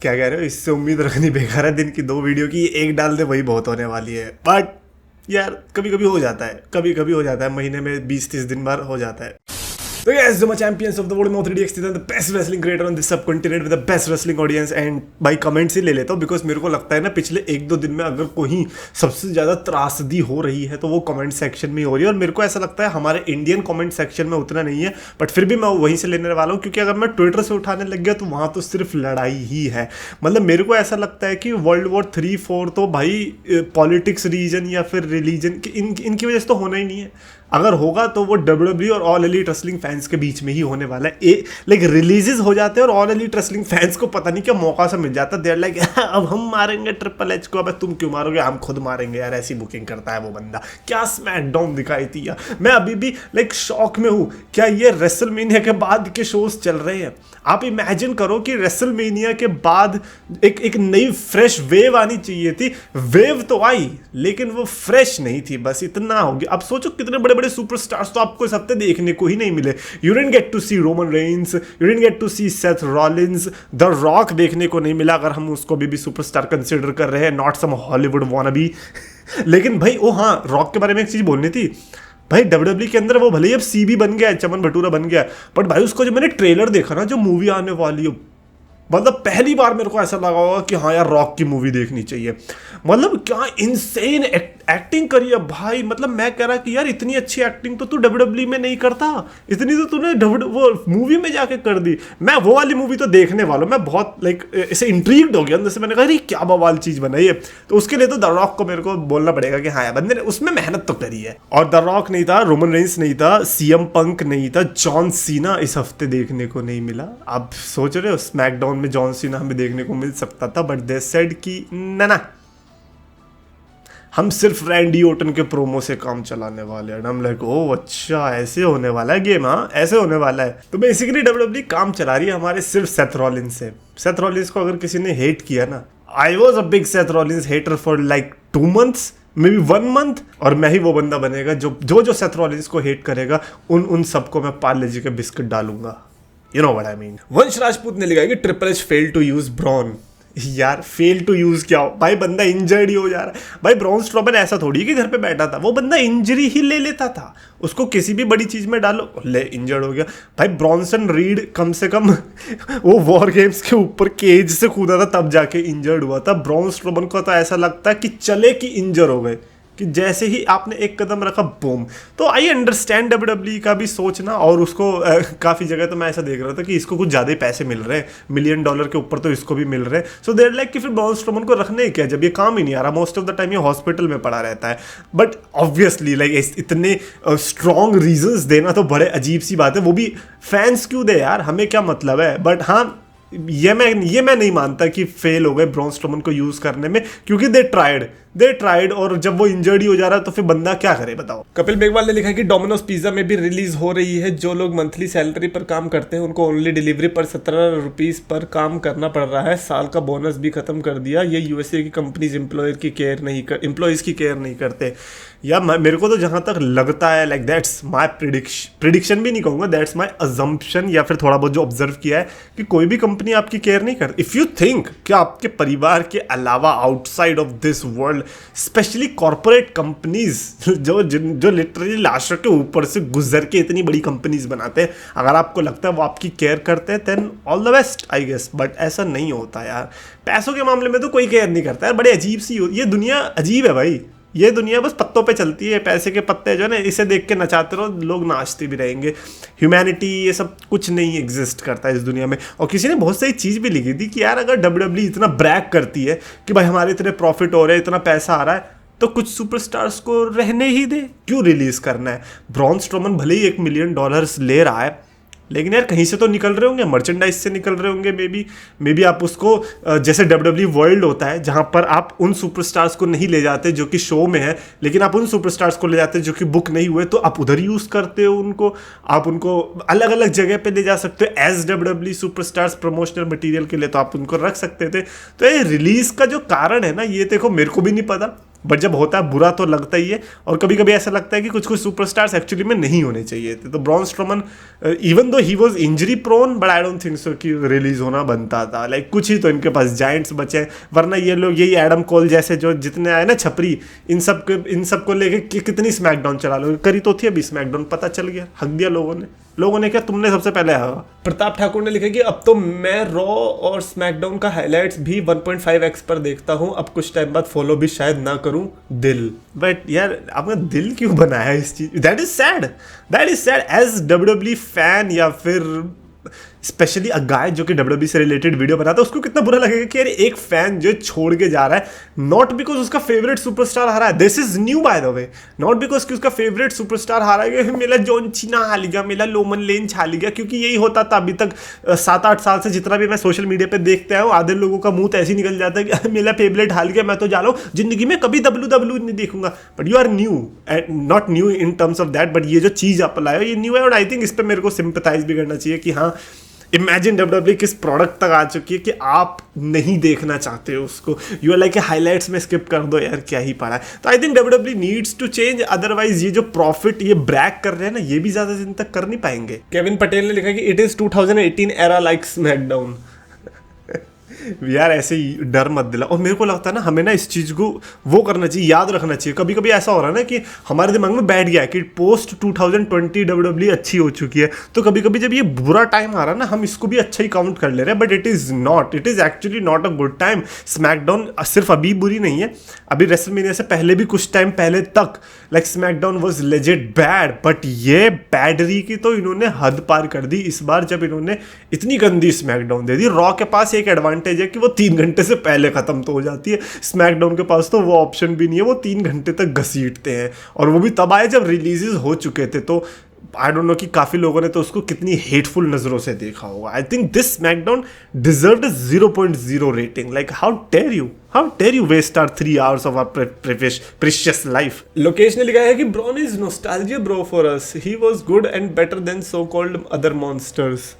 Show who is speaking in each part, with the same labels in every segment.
Speaker 1: क्या कह रहे हो? इससे उम्मीद रखनी बेकार है। दिन की 2 वीडियो की एक डाल दे वही बहुत होने वाली है। बट यार कभी कभी हो जाता है, कभी कभी हो जाता है, महीने में 20-30 दिन बार हो जाता है। So guys, the champions of the world में 3DX the best wrestling creator on this subcontinent with the best wrestling audience and by comments ही ले लेता हूँ बिकॉज मेरे को लगता है ना पिछले 1-2 दिन में अगर कोई सबसे ज़्यादा त्रासदी हो रही है तो वो कमेंट सेक्शन में हो रही है। और मेरे को ऐसा लगता है हमारे इंडियन कमेंट सेक्शन में उतना नहीं है, बट फिर भी मैं वहीं से लेने वाला हूँ क्योंकि अगर मैं ट्विटर से उठाने लग गया तो वहाँ तो सिर्फ लड़ाई ही है। मतलब मेरे को ऐसा लगता है कि वर्ल्ड वॉर 3-4 तो भाई पॉलिटिक्स रीजन या फिर रिलीजन इनकी वजह से तो होना ही नहीं है। अगर होगा तो वो WWE और ऑल एलीट रेसलिंग फैंस के बीच में ही होने वाला है। लाइक रिलीजेस हो जाते हैं और ऑल एलीट रेसलिंग फैंस को पता नहीं क्या मौका सा मिल जाता है। देयर लाइक अब हम मारेंगे ट्रिपल एच को। अब तुम क्यों मारोगे, हम खुद मारेंगे यार। ऐसी बुकिंग करता है वो बंदा। क्या स्मैकडाउन दिखाई थी यार। मैं अभी भी लाइक शॉक में हूँ। क्या ये रेसलमेनिया के बाद के शोज चल रहे हैं? आप इमेजिन करो कि रेसलमेनिया के बाद एक नई फ्रेश वेव आनी चाहिए थी। वेव तो आई लेकिन वो फ्रेश नहीं थी, बस इतना हो गया। अब सोचो कितने बड़े बड़े सुपरस्टार्स तो आपको इस हफ्ते देखने को ही नहीं मिले। You didn't get to see Roman Reigns, you didn't get to see Seth Rollins, the Rock देखने को नहीं मिला, अगर हम उसको भी सुपरस्टार कंसिडर कर रहे हैं, नॉट सम हॉलीवुड वानाबी। लेकिन भाई ओ हाँ, रॉक के बारे में एक चीज बोलनी थी भाई। WWE के अंदर वो भले ही अब सीबी बन गया है, चमन भटूरा बन गया, बट भाई उसको जो मैंने ट्रेलर देखा ना, जो मूवी आने वाली है, मतलब पहली बार मेरे को ऐसा लगा होगा कि हाँ यार रॉक की मूवी देखनी चाहिए। मतलब क्या इनसेन एक्टिंग करी है भाई। मतलब मैं कह रहा कि यार इतनी अच्छी एक्टिंग तो तू WWE में नहीं करता, इतनी तो तूने वो मूवी में जाके कर दी। मैं वो वाली मूवी तो देखने वाला हूँ। मैं बहुत लाइक इसे इंट्रीग्ड हो गया अंदर से। मैंने कहा अरे क्या बवाल चीज़ बनाई है। तो उसके लिए तो द रॉक को मेरे को बोलना पड़ेगा कि हाँ यार बंदे ने उसमें मेहनत तो करी है। और द रॉक नहीं था, रोमन रेंस नहीं था, CM पंक नहीं था, जॉन सीना इस हफ्ते देखने को नहीं मिला। आप सोच रहे हो स्मैकडाउन में जॉन सीना हमें देखने को मिल सकता था, बट दे सेड कि ना हम सिर्फ रैंडी ओटन के प्रोमो से काम चलाने वाले हैं। हम लाइक ओ अच्छा ऐसे होने वाला है गेम, हाँ ऐसे होने वाला है। तो बेसिकली WWE काम चला रही है हमारे सिर्फ सेथ रॉलिंस से। सेथ रॉलिंस को अगर किसी ने हेट किया ना, I was a big Seth Rollins hater for like 2 months, maybe 1 month, और मैं ही वो बंदा बनेगा जो सेथ रॉलिंस को हेट करेगा उन सबको मैं पार्ले जी के बिस्किट डालूंगा। You know what I mean. वंश राजपूत ने लिखा है कि triple H fail to use Braun. यार फेल टू यूज क्या हो भाई, बंदा इंजर्ड ही हो जा रहा है भाई। ब्रॉन स्ट्रोमन ऐसा थोड़ी कि घर पे बैठा था, वो बंदा इंजरी ही ले लेता था। उसको किसी भी बड़ी चीज में डालो ले इंजर्ड हो गया भाई। ब्रॉन्सन रीड कम से कम वो वॉर गेम्स के ऊपर केज से कूदा था तब जाके इंजर्ड हुआ था। ब्रॉन स्ट्रोमन को तो ऐसा लगता है कि चले कि इंजर हो गए, कि जैसे ही आपने एक कदम रखा बूम। तो आई अंडरस्टैंड WWE का भी सोचना। और उसको काफ़ी जगह तो मैं ऐसा देख रहा था कि इसको कुछ ज़्यादा ही पैसे मिल रहे हैं, $1 मिलियन के ऊपर तो इसको भी मिल रहे हैं। सो देयर लाइक कि फिर ब्रॉन स्ट्रोमन को रखने क्या जब ये काम ही नहीं आ रहा। मोस्ट ऑफ द टाइम ये हॉस्पिटल में पड़ा रहता है। बट ऑब्वियसली लाइक इतने स्ट्रॉन्ग रीजंस देना तो बड़े अजीब सी बात है। वो भी फैंस क्यों दे यार, हमें क्या मतलब है। बट हाँ ये मैं नहीं मानता कि फेल हो गए ब्रॉन स्ट्रोमन को यूज करने में, क्योंकि दे ट्राइड और जब वो इंजर्ड ही हो जा रहा है तो फिर बंदा क्या करे बताओ। कपिल बेगवाल ने लिखा है कि डोमिनोज पिज्जा में भी रिलीज हो रही है। जो लोग मंथली सैलरी पर काम करते हैं उनको ओनली डिलीवरी पर 17 रुपीज पर काम करना पड़ रहा है। साल का बोनस भी खत्म कर दिया। ये यूएसए की कंपनीज एम्प्लॉयज की केयर नहीं करते। या मेरे को तो जहां तक लगता है लाइक दैट्स माय प्रिडिक्शन भी नहीं कहूंगा, दैट्स माय अजम्पशन, या फिर थोड़ा बहुत जो ऑब्जर्व किया है कि कोई भी कंपनी आपकी केयर नहीं करती। इफ यू थिंक कि आपके परिवार के अलावा outside of this world, specially corporate companies जो लिटरली लाशों के ऊपर से गुजर के इतनी बड़ी कंपनीज बनाते हैं, अगर आपको लगता है वो आपकी केयर करते हैं then all the best I guess. But ऐसा नहीं होता यार। पैसों के मामले में तो कोई केयर नहीं करता यार। बड़े अजीब सी ये दुनिया अजीब है भाई। ये दुनिया बस पत्तों पे चलती है। पैसे के पत्ते जो है ना, इसे देख के नचाते रहो, लोग नाचते भी रहेंगे। ह्यूमैनिटी ये सब कुछ नहीं एग्जिस्ट करता है इस दुनिया में। और किसी ने बहुत सही चीज़ भी लिखी थी कि यार अगर WWE इतना ब्रैग करती है कि भाई हमारे इतने प्रॉफिट हो रहे हैं, इतना पैसा आ रहा है, तो कुछ सुपरस्टार्स को रहने ही दे, क्यों रिलीज करना है। ब्रॉन स्ट्रोमन भले ही $1 मिलियन ले रहा है, लेकिन यार कहीं से तो निकल रहे होंगे, मर्चेंडाइज से निकल रहे होंगे। मे बी आप उसको जैसे WWE वर्ल्ड होता है जहां पर आप उन सुपरस्टार्स को नहीं ले जाते जो कि शो में है, लेकिन आप उन सुपरस्टार्स को ले जाते हैं जो कि बुक नहीं हुए, तो आप उधर यूज करते हो उनको। आप उनको अलग अलग जगह पे ले जा सकते हो as WWE superstars promotional material के लिए, तो आप उनको रख सकते थे। तो ये रिलीज का जो कारण है ना, ये देखो मेरे को भी नहीं पता, बट जब होता है बुरा तो लगता ही है, और कभी कभी ऐसा लगता है कि कुछ कुछ सुपरस्टार्स एक्चुअली में नहीं होने चाहिए थे। तो Braun Strowman even though he was injury prone, but I don't think so कि रिलीज होना बनता था। लाइक कुछ ही तो इनके पास जायंट्स बचे, वरना ये लोग यही एडम कोल जैसे जो जितने आए ना छपरी, इन सब को लेके कितनी स्मैकडाउन चला लो, करी तो थी अभी स्मैकडाउन, पता चल गया, हक दिया लोगों ने क्या, तुमने सबसे पहले आया। प्रताप ठाकुर ने लिखा कि अब तो मैं रॉ और स्मैकडाउन का हाइलाइट्स भी 1.5x पर देखता हूं, अब कुछ टाइम बाद फॉलो भी शायद ना करूं। दिल, बट यार आपने दिल क्यों बनाया इस चीज, that is sad as WWE fan, या फिर स्पेशली अ गाय जो कि डब्ल्यूडब्ल्यूई से रिलेटेड वीडियो बनाता है, उसको कितना बुरा लगेगा कि यार एक फैन जो छोड़ के जा रहा है, नॉट बिकॉज उसका फेवरेट सुपरस्टार हारा है, this is new by the way, not because कि उसका फेवरेट सुपरस्टार हारा है, मेरा जॉन सीना हार गया, मेरा लोमन लेंज हार गया, क्योंकि यही होता था अभी तक 7-8 साल से, जितना भी मैं सोशल मीडिया पे देखते आया हूँ, आधे लोगों का मुंह तो ऐसे निकल जाता है कि मेरा फेवरेट हार गया, मैं तो जा रहा हूँ, जिंदगी में कभी WWE नहीं देखूंगा। But you are new, not new in terms of that, but ये जो चीज़ आप लाए हो ये न्यू है, और आई थिंक इस पर मेरे को सिंपथाइज भी करना चाहिए कि हाँ, इमेजिन डब्ल्यूडब्ल्यूई किस प्रोडक्ट तक आ चुकी है कि आप नहीं देखना चाहते हो उसको, यू आर लाइक हाइलाइट्स में स्किप कर दो यार, क्या ही पड़ा है। तो I think WWE needs to change, otherwise ये जो प्रॉफिट ये ब्रैक कर रहे हैं ना, ये भी ज्यादा दिन तक कर नहीं पाएंगे। केविन पटेल ने लिखा कि it is 2018 era like SmackDown. यार ऐसे ही डर मत दिला, और मेरे को लगता है ना हमें ना इस चीज़ को वो करना चाहिए, याद रखना चाहिए। कभी कभी ऐसा हो रहा है ना कि हमारे दिमाग में बैठ गया है कि पोस्ट 2020 डब्ल्यूडब्ल्यूई अच्छी हो चुकी है, तो कभी कभी जब ये बुरा टाइम आ रहा है ना, हम इसको भी अच्छा ही काउंट कर ले रहे हैं, but it is actually not a good time. SmackDown सिर्फ अभी बुरी नहीं है, अभी रेसलमेनिया से पहले भी कुछ टाइम पहले तक like SmackDown was legit bad, but ये बैडरी की तो इन्होंने हद पार कर दी इस बार, जब इन्होंने इतनी गंदी स्मैकडाउन दे दी। रॉ के पास एक एडवांटेज है कि वो 3 घंटे से पहले खत्म तो हो जाती है, स्मैकडाउन के पास तो वो ऑप्शन भी नहीं है, वो 3 घंटे तक घसीटते हैं, और वो भी तब आए जब रिलीजेस हो चुके थे। तो आई डोंट नो कि काफी लोगों ने तो उसको कितनी हेटफुल नजरों से देखा होगा। I think this SmackDown deserved 0.0 rating. Like how dare you waste our 3 hours of our precious life. Lokesh ने लिखा है कि Braun is nostalgia bro for us, he was good and better than so called other monsters.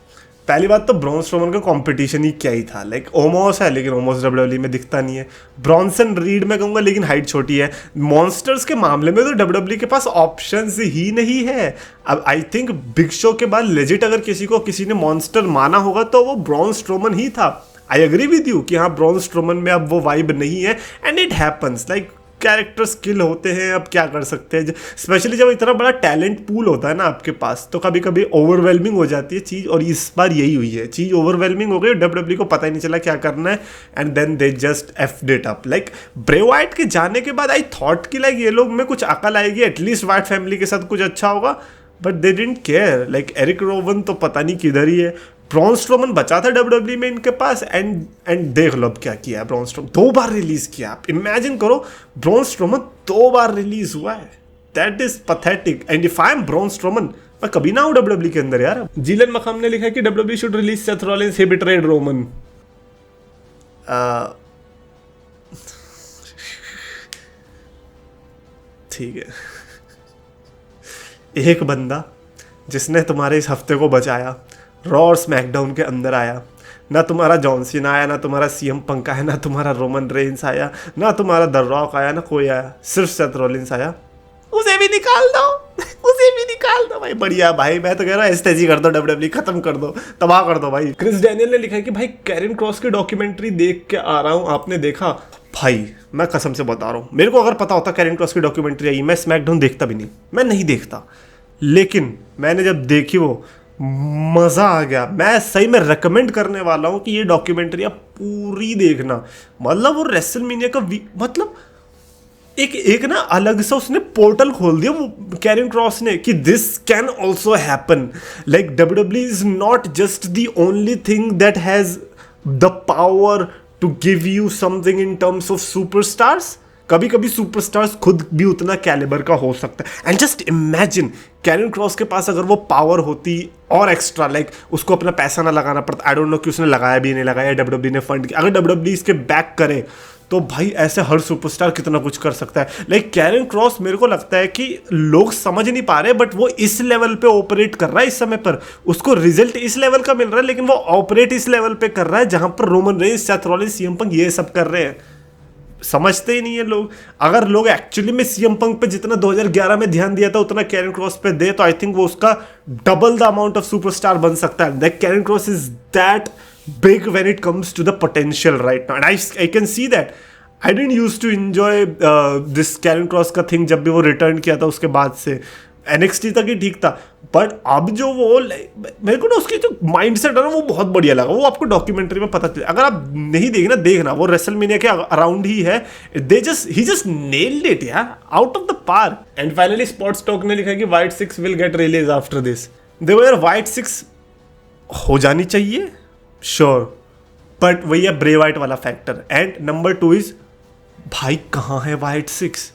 Speaker 1: पहली बात तो Braun Strowman का competition ही क्या ही था, लाइक ओमोस है, लेकिन ओमोस डब्ल्यूडब्ल्यूई में दिखता नहीं है। ब्रॉन्सन रीड में कहूँगा, लेकिन हाइट छोटी है। मॉन्स्टर्स के मामले में तो डब्ल्यूडब्ल्यूई के पास ऑप्शंस ही नहीं है। अब आई थिंक बिग शो के बाद लेजिट अगर किसी ने मॉन्स्टर माना होगा तो वो ब्रॉन स्ट्रोमन ही था। आई एग्री विद यू कि हाँ, ब्रॉन स्ट्रोमन में अब वो वाइब नहीं है, and it happens, like character skill होते हैं, अब क्या कर सकते हैं। स्पेशली जब इतना बड़ा टैलेंट पूल होता है ना आपके पास, तो कभी कभी ओवरवेलमिंग हो जाती है चीज़, और इस बार यही हुई है, चीज़ ओवरवेलमिंग हो गई, डब्ल्यूडब्ल्यूई को पता ही नहीं चला क्या करना है, and then they just effed it up. Like Bray Wyatt के जाने के बाद आई थॉट कि लाइक ये लोग में कुछ अकल आएगी, एटलीस्ट वाइट फैमिली के साथ कुछ अच्छा होगा, but they didn't care. Like Erick Rowan तो पता नहीं किधर ही है। ब्रॉन स्ट्रोमन बचा था डब्ल्यूडब्ल्यूई में इनके पास, एंड देख लो अब क्या किया है ब्रॉन स्ट्रोमन, 2 बार रिलीज किया। आप इमेजिन करो, ब्रॉन स्ट्रोमन 2 बार रिलीज हुआ है, that is pathetic. And if I am Braun Strowman, मैं कभी ना हूं डब्ल्यूडब्ल्यूई के अंदर यार। जीलन मखाम ने लिखा है कि WWE should release Seth Rollins, he betrayed Roman. ठीक है, एक बंदा जिसने तुम्हारे इस हफ्ते को बचाया, रॉ और स्मैकडाउन के अंदर आया, ना तुम्हारा जॉन सीना आया, ना तुम्हारा सीएम पंक आया, ना तुम्हारा रोमन रेंस आया, ना तुम्हारा द रॉक आया, ना कोई आया, सिर्फ सेथ रॉलिंस आया। उसे भी निकाल दो भाई, बढ़िया भाई, मैं तो कह रहा हूँ एस्टेजी कर दो, डब्ल्यूडब्ल्यूई खत्म कर दो, तबाह कर दो भाई। क्रिस डैनियल ने लिखा है कि भाई कैरन क्रॉस की डॉक्यूमेंट्री देख के आ रहा हूँ, आपने देखा? भाई मैं कसम से बता रहा हूँ, मेरे को अगर पता होता कैरन क्रॉस की डॉक्यूमेंट्री आई, मैं स्मैकडाउन देखता भी नहीं, मैं नहीं देखता। लेकिन मैंने जब देखी वो मज़ा आ गया। मैं सही में रेकमेंड करने वाला हूँ कि ये डॉक्यूमेंट्री आप पूरी देखना। मतलब वो रेसलमेनिया का मतलब एक ना अलग सा उसने पोर्टल खोल दिया वो कैरन क्रॉस ने, कि this can also happen. Like WWE is not just the only thing that has the power to give you something in terms of superstars. कभी कभी सुपरस्टार्स खुद भी उतना कैलिबर का हो सकता है। And just imagine Karrion Kross के पास अगर वो पावर होती और एक्स्ट्रा, लाइक उसको अपना पैसा ना लगाना पड़ता। आई डोंट नो कि उसने लगाया भी नहीं लगाया, डब्ल्यूडब्ल्यूई ने फंड किया। अगर डब्ल्यूडब्ल्यूई इसके बैक करे तो भाई ऐसे हर सुपरस्टार कितना कुछ कर सकता है। लाइक कैरन क्रॉस मेरे को लगता है कि लोग समझ नहीं पा रहे, बट वो इस लेवल पे ऑपरेट कर रहा है इस समय पर। उसको रिजल्ट इस लेवल का मिल रहा है, लेकिन वो ऑपरेट इस लेवल पे कर रहा है जहां पर Roman Reigns, Seth Rollins, CM Punk ये सब कर रहे हैं। समझते ही नहीं है लोग। अगर लोग एक्चुअली में सीएम पंक पे जितना 2011 में ध्यान दिया था उतना कैरन क्रॉस पे दे, तो आई थिंक वो उसका double the amount of superstar बन सकता है। That Karrion Kross is that big when it comes to the potential right now, and I can see that. I didn't use to enjoy this Karrion Kross का thing जब भी वो return किया था उसके बाद से। NXT तक ही ठीक था, बट अब जो वो मेरे को ना उसकी जो माइंड सेट है ना वो बहुत बढ़िया लगा। वो आपको डॉक्यूमेंट्री में पता चले, अगर आप नहीं देखना देखना, वो रेसलमेनिया के अराउंड ही है। ही जस्ट नेल्ड इट यार, out of the park. And finally sports talk ने लिखा कि White 6 will get release after this. देखो यार, White 6 हो जानी चाहिए श्योर, बट वही है ब्रे वाइट वाला फैक्टर। एंड नंबर 2 इज, भाई कहाँ है White 6?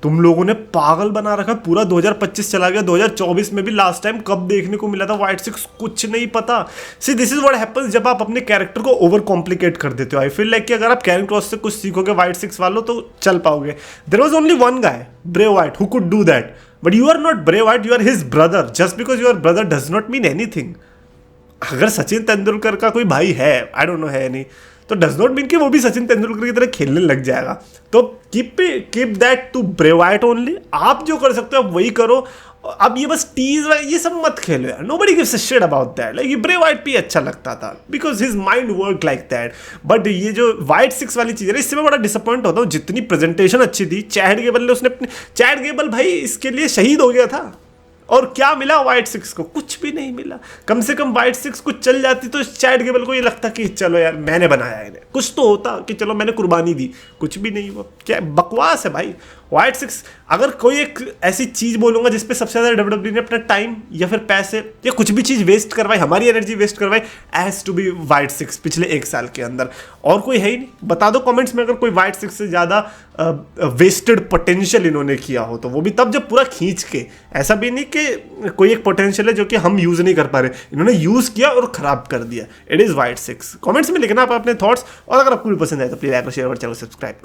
Speaker 1: तुम लोगों ने पागल बना रखा, पूरा 2025 चला गया, 2024 में भी लास्ट टाइम कब देखने को मिला था White 6? कुछ नहीं पता। See this is what happens जब आप अपने कैरेक्टर को ओवर कॉम्प्लिकेट कर देते हो। आई फील लाइक कि अगर आप कैरन क्रॉस से कुछ सीखोगे White 6 वालों तो चल पाओगे। There was only one guy, Bray Wyatt, who could do that, but you are not Bray Wyatt, you are his brother. Just because your brother does not mean anything. अगर सचिन तेंदुलकर का कोई भाई है, आई डोंट नो है नहीं, तो does not mean कि वो भी सचिन तेंदुलकर की तरह खेलने लग जाएगा। तो keep that to Bray Wyatt only. आप जो कर सकते हो आप वही करो। अब ये बस टीज ये सब मत खेलो यार, nobody gives a shit about that. Like ये ब्रे वाइट भी अच्छा लगता था because his mind work like that. But ये जो White 6 वाली चीज़ है इससे मैं बड़ा डिसअपॉइंट होता हूँ। जितनी प्रेजेंटेशन अच्छी थी, चैट गेबल ने उसने अपने, चैट गेबल भाई इसके लिए शहीद हो गया था, और क्या मिला White 6 को? कुछ भी नहीं मिला। कम से कम White 6 कुछ चल जाती तो चैट गेबल को ये लगता कि चलो यार मैंने बनाया इन्हें, कुछ तो होता कि चलो मैंने कुर्बानी दी। कुछ भी नहीं हुआ, क्या बकवास है भाई। White 6 अगर कोई एक ऐसी चीज़ बोलूँगा जिसपे सबसे ज़्यादा WWE ने अपना टाइम या फिर पैसे या कुछ भी चीज़ वेस्ट करवाई, हमारी एनर्जी वेस्ट करवाई, एज टू बी White 6 पिछले 1 साल के अंदर। और कोई है ही नहीं। बता दो कमेंट्स में अगर कोई White 6 से ज़्यादा वेस्टेड पोटेंशियल इन्होंने किया हो, तो वो भी तब जब पूरा खींच के। ऐसा भी नहीं कि कोई एक पोटेंशियल है जो कि हम यूज़ नहीं कर पा रहे, इन्होंने यूज़ किया और ख़राब कर दिया। It is White 6। कमेंट्स में लिखना आप अपने थॉट्स, और अगर आपको भी पसंद आए तो प्लीज़ लाइक और शेयर और चैनल सब्सक्राइब करो।